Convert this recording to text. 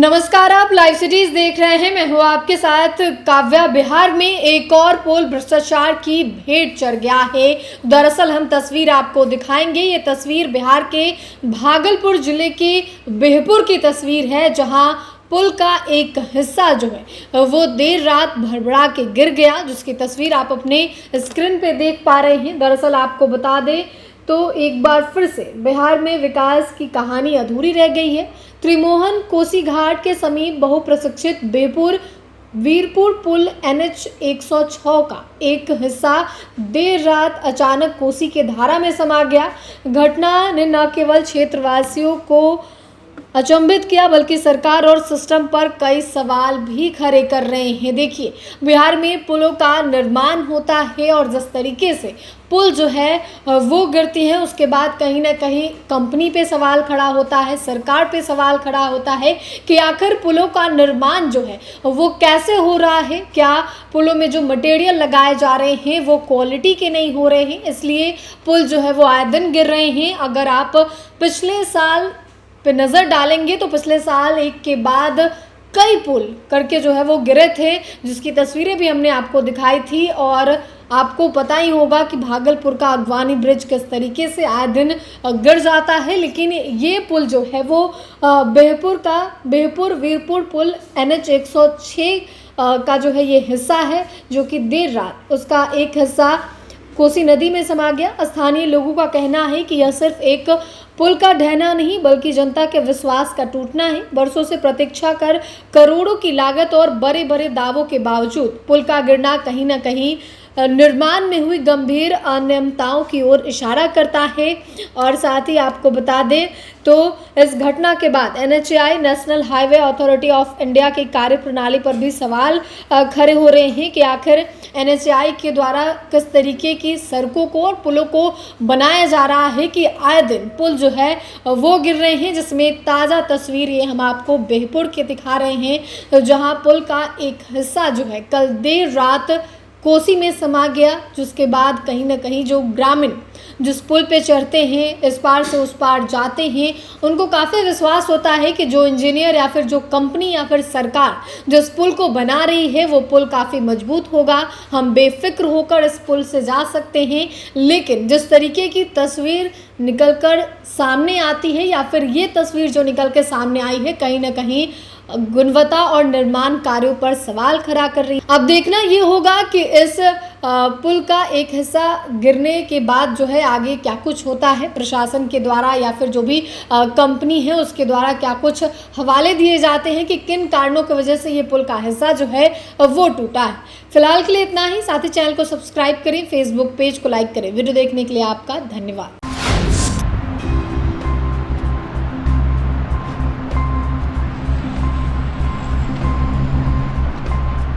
नमस्कार, आप live cities देख रहे हैं। मैं हूं आपके साथ काव्या। बिहार में एक और पुल भ्रष्टाचार की भेंट चढ़ गया है। दरअसल हम तस्वीर आपको दिखाएंगे। ये तस्वीर बिहार के भागलपुर जिले के बिहपुर की तस्वीर है, जहां पुल का एक हिस्सा जो है वो देर रात भरभरा के गिर गया, जिसकी तस्वीर आप अपने स्क्रीन पे देख पा रहे हैं। दरअसल आपको बता दें तो एक बार फिर से बिहार में विकास की कहानी अधूरी रह गई है। त्रिमोहन कोसी घाट के समीप बहुप्रतीक्षित बेपुर वीरपुर पुल NH 106 का एक हिस्सा देर रात अचानक कोसी के धारा में समा गया। घटना ने न केवल क्षेत्रवासियों को अचंभित किया, बल्कि सरकार और सिस्टम पर कई सवाल भी खड़े कर रहे हैं। देखिए, बिहार में पुलों का निर्माण होता है और जिस तरीके से पुल जो है वो गिरती है, उसके बाद कहीं ना कहीं कंपनी पे सवाल खड़ा होता है, सरकार पे सवाल खड़ा होता है कि आखिर पुलों का निर्माण जो है वो कैसे हो रहा है। क्या पुलों में जो मटेरियल लगाए जा रहे हैं वो क्वालिटी के नहीं हो रहे हैं, इसलिए पुल जो है वो आए दिन गिर रहे हैं। अगर आप पिछले साल पे नज़र डालेंगे तो पिछले साल एक के बाद कई पुल करके जो है वो गिरे थे, जिसकी तस्वीरें भी हमने आपको दिखाई थी। और आपको पता ही होगा कि भागलपुर का अगवानी ब्रिज किस तरीके से आए दिन गिर जाता है। लेकिन ये पुल जो है वो बिहपुर वीरपुर पुल NH 106 का जो है ये हिस्सा है, जो कि देर रात उसका एक हिस्सा कोसी नदी में समा गया। स्थानीय लोगों का कहना है कि यह सिर्फ एक पुल का ढहना नहीं, बल्कि जनता के विश्वास का टूटना है। वर्षों से प्रतीक्षा कर करोड़ों की लागत और बड़े बड़े दावों के बावजूद पुल का गिरना कहीं ना कहीं निर्माण में हुई गंभीर अनियमितताओं की ओर इशारा करता है। और साथ ही आपको बता दें तो इस घटना के बाद NHAI national highway authority of India की कार्यप्रणाली पर भी सवाल खड़े हो रहे हैं कि आखिर NHAI के द्वारा किस तरीके की सड़कों को और पुलों को बनाया जा रहा है कि आए दिन पुल जो है वो गिर रहे हैं। जिसमें ताज़ा तस्वीर ये हम आपको बिहपुर के दिखा रहे हैं, जहां पुल का एक हिस्सा जो है कल देर रात कोसी में समा गया, जिसके बाद कहीं ना कहीं जो ग्रामीण जिस पुल पे चढ़ते हैं, इस पार से उस पार जाते हैं, उनको काफ़ी विश्वास होता है कि जो इंजीनियर या फिर जो कंपनी या फिर सरकार जिस पुल को बना रही है वो पुल काफ़ी मजबूत होगा, हम बेफिक्र होकर इस पुल से जा सकते हैं। लेकिन जिस तरीके की तस्वीर निकलकर सामने आती है, या फिर ये तस्वीर जो निकल के सामने आई है, कहीं ना कहीं गुणवत्ता और निर्माण कार्यों पर सवाल खड़ा कर रही है। अब देखना ये होगा कि इस पुल का एक हिस्सा गिरने के बाद जो है आगे क्या कुछ होता है प्रशासन के द्वारा, या फिर जो भी कंपनी है उसके द्वारा क्या कुछ हवाले दिए जाते हैं कि किन कारणों की वजह से ये पुल का हिस्सा जो है वो टूटा है। फिलहाल के लिए इतना ही। साथ ही चैनल को सब्सक्राइब करें, फेसबुक पेज को लाइक करें। वीडियो देखने के लिए आपका धन्यवाद।